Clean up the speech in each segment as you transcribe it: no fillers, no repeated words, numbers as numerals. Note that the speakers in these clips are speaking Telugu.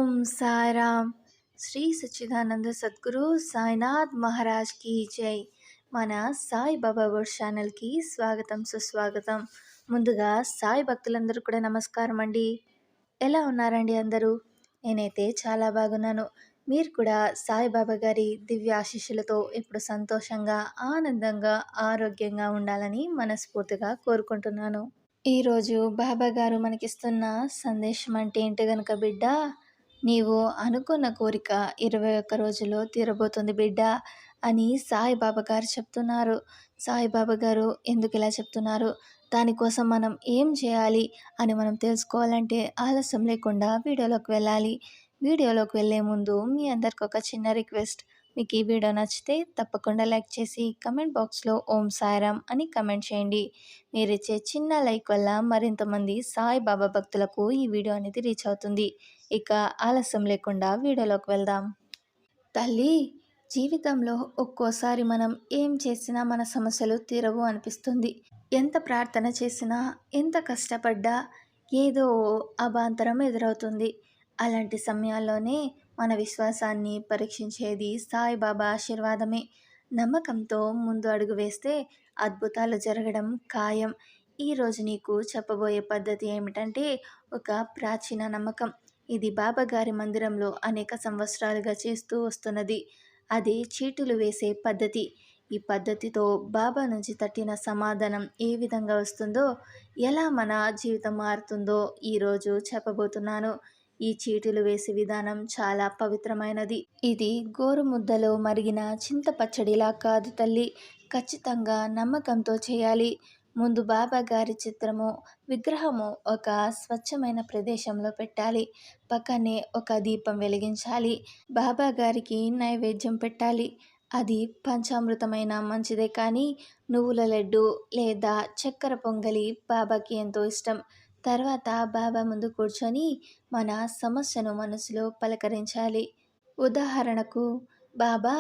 ఓం సాయిరామ్. శ్రీ సచ్చిదానంద సద్గురు సాయినాథ్ మహారాజ్ కి జై. మన సాయి బాబా వర్డ్ ఛానల్కి స్వాగతం సుస్వాగతం. ముందుగా సాయి భక్తులందరూ కూడా నమస్కారం అండి. ఎలా ఉన్నారండి అందరూ? నేనైతే చాలా బాగున్నాను. మీరు కూడా సాయిబాబా గారి దివ్య ఆశీస్సులతో ఎప్పుడు సంతోషంగా, ఆనందంగా, ఆరోగ్యంగా ఉండాలని మనస్ఫూర్తిగా కోరుకుంటున్నాను. ఈరోజు బాబా గారు మనకిస్తున్న సందేశం అంటే ఏంటి గనుక బిడ్డ, నీవు అనుకున్న కోరిక 21 రోజుల్లో తీరబోతుంది బిడ్డ అని సాయిబాబా గారు చెప్తున్నారు. సాయిబాబా గారు ఎందుకు ఇలా చెప్తున్నారు, దానికోసం మనం ఏం చేయాలి అని మనం తెలుసుకోవాలంటే ఆలస్యం లేకుండా వీడియోలోకి వెళ్ళాలి. వీడియోలోకి వెళ్ళే ముందు మీ అందరికి ఒక చిన్న రిక్వెస్ట్. మీకు ఈ వీడియో నచ్చితే తప్పకుండా లైక్ చేసి కమెంట్ బాక్స్లో ఓం సాయిరామ్ అని కమెంట్ చేయండి. మీరిచ్చే చిన్న లైక్ వల్ల మరింతమంది సాయిబాబా భక్తులకు ఈ వీడియో అనేది రీచ్ అవుతుంది. ఇక ఆలస్యం లేకుండా వీడియోలోకి వెళ్దాం. తల్లి, జీవితంలో ఒక్కోసారి మనం ఏం చేసినా మన సమస్యలు తీరవు అనిపిస్తుంది. ఎంత ప్రార్థన చేసినా, ఎంత కష్టపడ్డా ఏదో అవాంతరం ఎదురవుతుంది. అలాంటి సమయాల్లోనే మన విశ్వాసాన్ని పరీక్షించేది సాయిబాబా ఆశీర్వాదమే. నమ్మకంతో ముందు అడుగు వేస్తే అద్భుతాలు జరగడం ఖాయం. ఈరోజు నీకు చెప్పబోయే పద్ధతి ఏమిటంటే ఒక ప్రాచీన నమ్మకం. ఇది బాబా గారి మందిరంలో అనేక సంవత్సరాలుగా చేస్తూ వస్తున్నది. అది చీటులు వేసే పద్ధతి. ఈ పద్ధతితో బాబా నుంచి తట్టిన సమాధానం ఏ విధంగా వస్తుందో, ఎలా మన జీవితం మారుతుందో ఈరోజు చెప్పబోతున్నాను. ఈ చీటులు వేసే విధానం చాలా పవిత్రమైనది. ఇది గోరుముద్దలో మరిగిన చింత పచ్చడిలా కాదు తల్లి. ఖచ్చితంగా నమ్మకంతో చేయాలి. ముందు బాబా గారి చిత్రము, విగ్రహము ఒక స్వచ్ఛమైన ప్రదేశంలో పెట్టాలి. పక్కనే ఒక దీపం వెలిగించాలి. బాబా గారికి నైవేద్యం పెట్టాలి. అది పంచామృతమైన మంచిదే, కానీ నువ్వుల లడ్డు లేదా చక్కెర పొంగలి బాబాకి ఎంతో ఇష్టం. తర్వాత బాబా ముందు కూర్చొని మన సమస్యను మనసులో పలకరించాలి. ఉదాహరణకు, బాబా,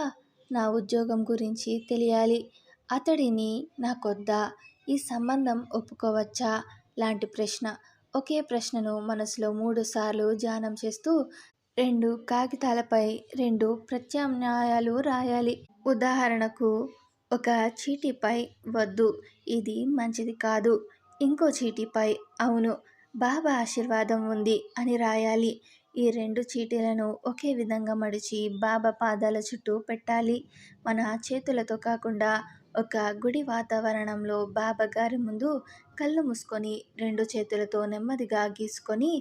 నా ఉద్యోగం గురించి తెలియాలి, అతడిని నాకొద్దా, ఈ సంబంధం ఒప్పుకోవచ్చా లాంటి ప్రశ్న. ఒకే ప్రశ్నను మనసులో 3 సార్లు ధ్యానం చేస్తూ 2 కాగితాలపై 2 ప్రత్యామ్నాయాలు రాయాలి. ఉదాహరణకు, ఒక చీటీపై వద్దు, ఇది మంచిది కాదు, ఇంకో చీటీపై అవును, బాబా ఆశీర్వాదం ఉంది అని రాయాలి. ఈ 2 చీటీలను ఒకే విధంగా మడిచి బాబా పాదాల చుట్టూ పెట్టాలి. మన చేతులతో కాకుండా ఒక గుడి వాతావరణంలో బాబా గారి ముందు కళ్ళు మూసుకొని 2 చేతులతో నెమ్మదిగా గీసుకొని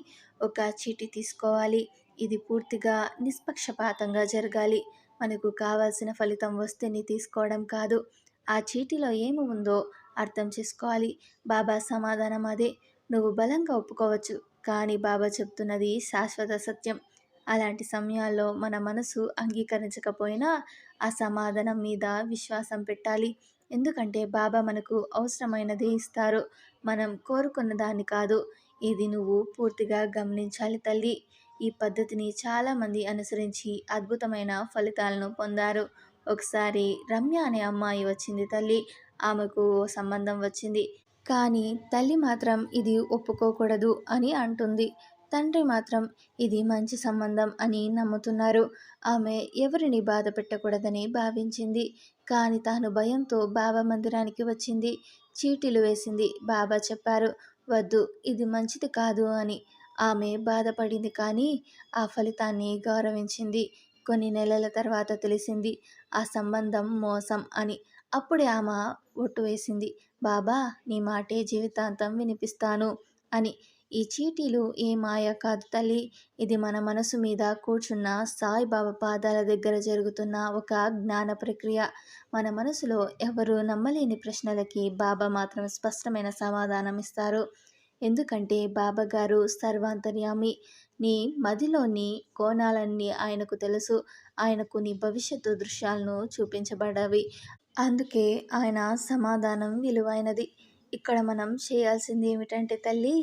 ఒక చీటీ తీసుకోవాలి. ఇది పూర్తిగా నిష్పక్షపాతంగా జరగాలి. మనకు కావాల్సిన ఫలితం వస్తేనే తీసుకోవడం కాదు. ఆ చీటీలో ఏమి ఉందో అర్థం చేసుకోవాలి. బాబా సమాధానం అదే. నువ్వు బలంగా ఒప్పుకోవచ్చు, కానీ బాబా చెప్తున్నది శాశ్వత సత్యం. అలాంటి సమయాల్లో మన మనసు అంగీకరించకపోయినా ఆ సమాధానం మీద విశ్వాసం పెట్టాలి. ఎందుకంటే బాబా మనకు అవసరమైనది ఇస్తారు, మనం కోరుకున్న దాన్ని కాదు. ఇది నువ్వు పూర్తిగా గమనించాలి తల్లి. ఈ పద్ధతిని చాలామంది అనుసరించి అద్భుతమైన ఫలితాలను పొందారు. ఒకసారి రమ్య అనే అమ్మాయి వచ్చింది తల్లి. ఆమెకు సంబంధం వచ్చింది, కానీ తల్లి మాత్రం ఇది ఒప్పుకోకూడదు అని అంటుంది. తండ్రి మాత్రం ఇది మంచి సంబంధం అని నమ్ముతున్నారు. ఆమె ఎవరిని బాధ పెట్టకూడదని భావించింది, కానీ తాను భయంతో బాబా మందిరానికి వచ్చింది. చీటీలు వేసింది. బాబా చెప్పారు, వద్దు, ఇది మంచిది కాదు అని. ఆమె బాధపడింది, కానీ ఆ ఫలితాన్ని గౌరవించింది. కొన్ని నెలల తర్వాత తెలిసింది ఆ సంబంధం మోసం అని. అప్పుడే ఆమె ఒట్టు వేసింది, బాబా, నీ మాటే జీవితాంతం వినిపిస్తాను అని. ఈ చీటీలు ఏ మాయ కాదు తల్లి. ఇది మన మనసు మీద కూర్చున్న సాయిబాబా పాదాల దగ్గర జరుగుతున్న ఒక జ్ఞాన ప్రక్రియ. మన మనసులో ఎవరు నమ్మలేని ప్రశ్నలకి బాబా మాత్రం స్పష్టమైన సమాధానం ఇస్తారు. ఎందుకంటే బాబా గారు సర్వాంతర్యామి. నీ మదిలోని కోణాలన్నీ ఆయనకు తెలుసు. ఆయనకు నీ భవిష్యత్తు దృశ్యాలను చూపించబడ్డవి. అందుకే ఆయన సమాధానం విలువైనది. ఇక్కడ మనం చేయాల్సింది ఏమిటంటే తల్లి,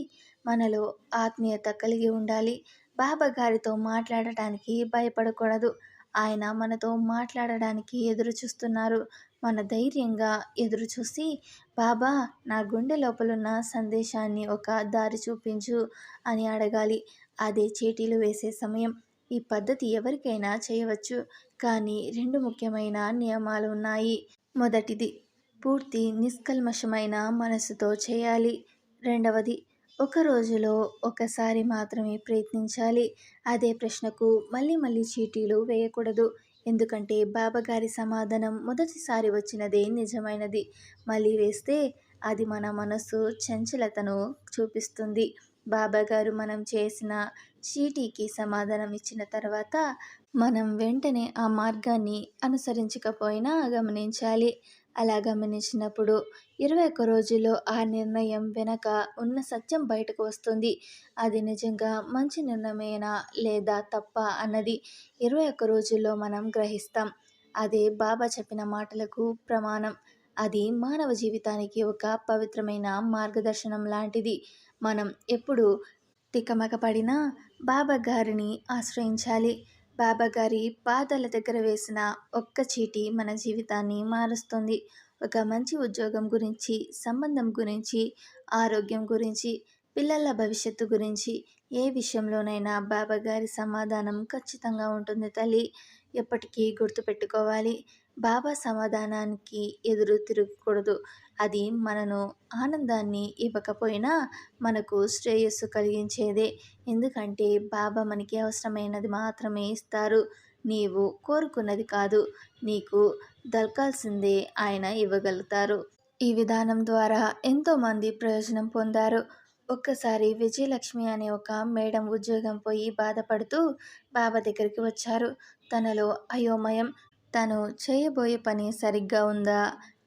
మనలో ఆత్మీయత కలిగి ఉండాలి. బాబా గారితో మాట్లాడటానికి భయపడకూడదు. ఆయన మనతో మాట్లాడడానికి ఎదురు చూస్తున్నారు. మన ధైర్యంగా ఎదురు చూసి, బాబా, నా గుండె లోపలున్న సందేశాన్ని ఒక దారి చూపించు అని అడగాలి. అదే చీటీలు వేసే సమయం. ఈ పద్ధతి ఎవరికైనా చేయవచ్చు, కానీ 2 ముఖ్యమైన నియమాలు ఉన్నాయి. మొదటిది, పూర్తి నిష్కల్మషమైన మనసుతో చేయాలి. రెండవది, ఒక రోజులో ఒకసారి మాత్రమే ప్రయత్నించాలి. అదే ప్రశ్నకు మళ్ళీ మళ్ళీ చీటీలు వేయకూడదు. ఎందుకంటే బాబాగారి సమాధానం మొదటిసారి వచ్చినదే నిజమైనది. మళ్ళీ వేస్తే అది మన మనసు చంచలతను చూపిస్తుంది. బాబాగారు మనం చేసిన చీటీకి సమాధానం ఇచ్చిన తర్వాత మనం వెంటనే ఆ మార్గాన్ని అనుసరించకపోయినా గమనించాలి. అలా గమనించినప్పుడు 21 రోజుల్లో ఆ నిర్ణయం వెనక ఉన్న సత్యం బయటకు వస్తుంది. అది నిజంగా మంచి నిర్ణయమేనా లేదా తప్పా అన్నది 21 రోజుల్లో మనం గ్రహిస్తాం. అదే బాబా చెప్పిన మాటలకు ప్రమాణం. అది మానవ జీవితానికి ఒక పవిత్రమైన మార్గదర్శనం లాంటిది. మనం ఎప్పుడు తికమక పడినా బాబా గారిని ఆశ్రయించాలి. బాబా గారి పాదాల దగ్గర వేసిన ఒక్క చీటీ మన జీవితాన్ని మారుస్తుంది. ఒక మంచి ఉద్యోగం గురించి, సంబంధం గురించి, ఆరోగ్యం గురించి, పిల్లల భవిష్యత్తు గురించి ఏ విషయంలోనైనా బాబా గారి సమాధానం ఖచ్చితంగా ఉంటుంది తల్లి. ఎప్పటికీ గుర్తుపెట్టుకోవాలి. బాబా సమాధానానికి ఎదురు తిరగకూడదు. అది మనను ఆనందాన్ని ఇవ్వకపోయినా మనకు శ్రేయస్సు కలిగించేదే. ఎందుకంటే బాబా మనకి అవసరమైనది మాత్రమే ఇస్తారు. నీవు కోరుకున్నది కాదు. నీకు దక్కాల్సిందే ఆయన ఇవ్వగలుగుతారు. ఈ విధానం ద్వారా ఎంతోమంది ప్రయోజనం పొందారు. ఒక్కసారి విజయలక్ష్మి అనే ఒక మేడం ఉద్యోగం పోయి బాధపడుతూ బాబా దగ్గరికి వచ్చారు. తనలో అయోమయం, తను చేయబోయే పని సరిగ్గా ఉందా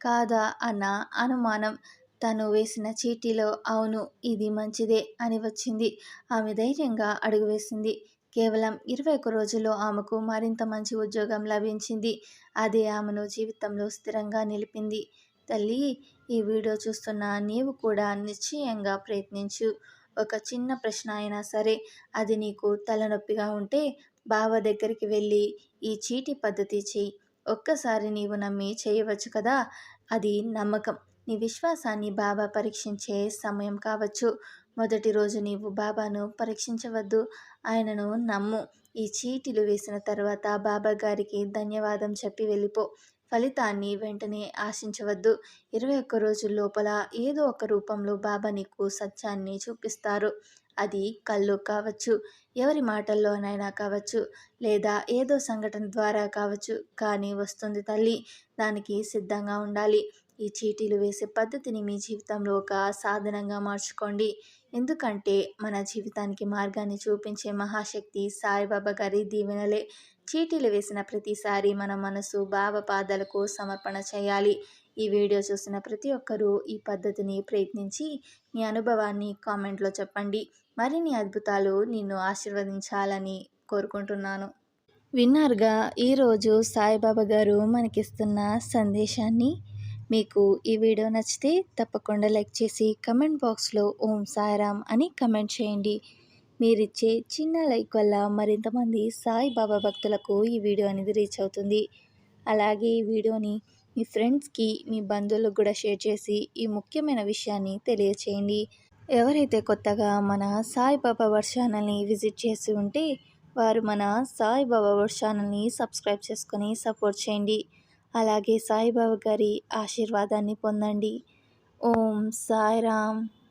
కాదా అన్న అనుమానం. తను వేసిన చీటీలో అవును ఇది మంచిదే అని వచ్చింది. ఆమె ధైర్యంగా అడుగు వేసింది. కేవలం 21 రోజుల్లో ఆమెకు మరింత మంచి ఉద్యోగం లభించింది. అదే ఆమెను జీవితంలో స్థిరంగా నిలిపింది. తల్లి, ఈ వీడియో చూస్తున్న నీవు కూడా నిశ్చయంగా ప్రయత్నించు. ఒక చిన్న ప్రశ్న అయినా సరే, అది నీకు తలనొప్పిగా ఉంటే బావ దగ్గరికి వెళ్ళి ఈ చీటీ పద్ధతి చెయ్యి. ఒక్కసారి నీవు నమ్మి చేయవచ్చు కదా. అది నమ్మకం. నీ విశ్వాసాన్ని బాబా పరీక్షించే సమయం కావచ్చు. మొదటి రోజు నీవు బాబాను పరీక్షించవద్దు, ఆయనను నమ్ము. ఈ చీటీలు వేసిన తర్వాత బాబా గారికి ధన్యవాదం చెప్పి వెళ్ళిపో. ఫలితాన్ని వెంటనే ఆశించవద్దు. 21 రోజుల లోపల ఏదో ఒక రూపంలో బాబా నీకు సత్యాన్ని చూపిస్తారు. అది కళ్ళు కావచ్చు, ఎవరి మాటల్లోనైనా కావచ్చు, లేదా ఏదో సంఘటన ద్వారా కావచ్చు, కానీ వస్తుంది తల్లి. దానికి సిద్ధంగా ఉండాలి. ఈ చీటీలు వేసే పద్ధతిని మీ జీవితంలో ఒక సాధనంగా మార్చుకోండి. ఎందుకంటే మన జీవితానికి మార్గాన్ని చూపించే మహాశక్తి సాయిబాబా గారి దీవెనలే. చీటీలు వేసిన ప్రతిసారి మన మనసు బాబా పాదాలకు సమర్పణ చేయాలి. ఈ వీడియో చూసిన ప్రతి ఒక్కరూ ఈ పద్ధతిని ప్రయత్నించి మీ అనుభవాన్ని కామెంట్లో చెప్పండి. మరిన్ని అద్భుతాలు నిన్ను ఆశీర్వదించాలని కోరుకుంటున్నాను. విన్నారుగా ఈరోజు సాయిబాబా గారు మనకిస్తున్న సందేశాన్ని. మీకు ఈ వీడియో నచ్చితే తప్పకుండా లైక్ చేసి కమెంట్ బాక్స్లో ఓం సాయిరామ్ అని కమెంట్ చేయండి. మీరిచ్చే చిన్న లైక్ వల్ల మరింతమంది సాయిబాబా భక్తులకు ఈ వీడియో అనేది రీచ్ అవుతుంది. అలాగే ఈ వీడియోని మీ ఫ్రెండ్స్కి, మీ బంధువులకు కూడా షేర్ చేసి ఈ ముఖ్యమైన విషయాన్ని తెలియచేయండి. ఎవరైతే కొత్తగా మన సాయిబాబా వర్డ్ ఛానల్ని విజిట్ చేసి ఉంటే వారు మన సాయిబాబా వర్డ్ ఛానల్ని సబ్స్క్రైబ్ చేసుకొని సపోర్ట్ చేయండి. అలాగే సాయిబాబా గారి ఆశీర్వాదాన్ని పొందండి. ఓం సాయిరామ్.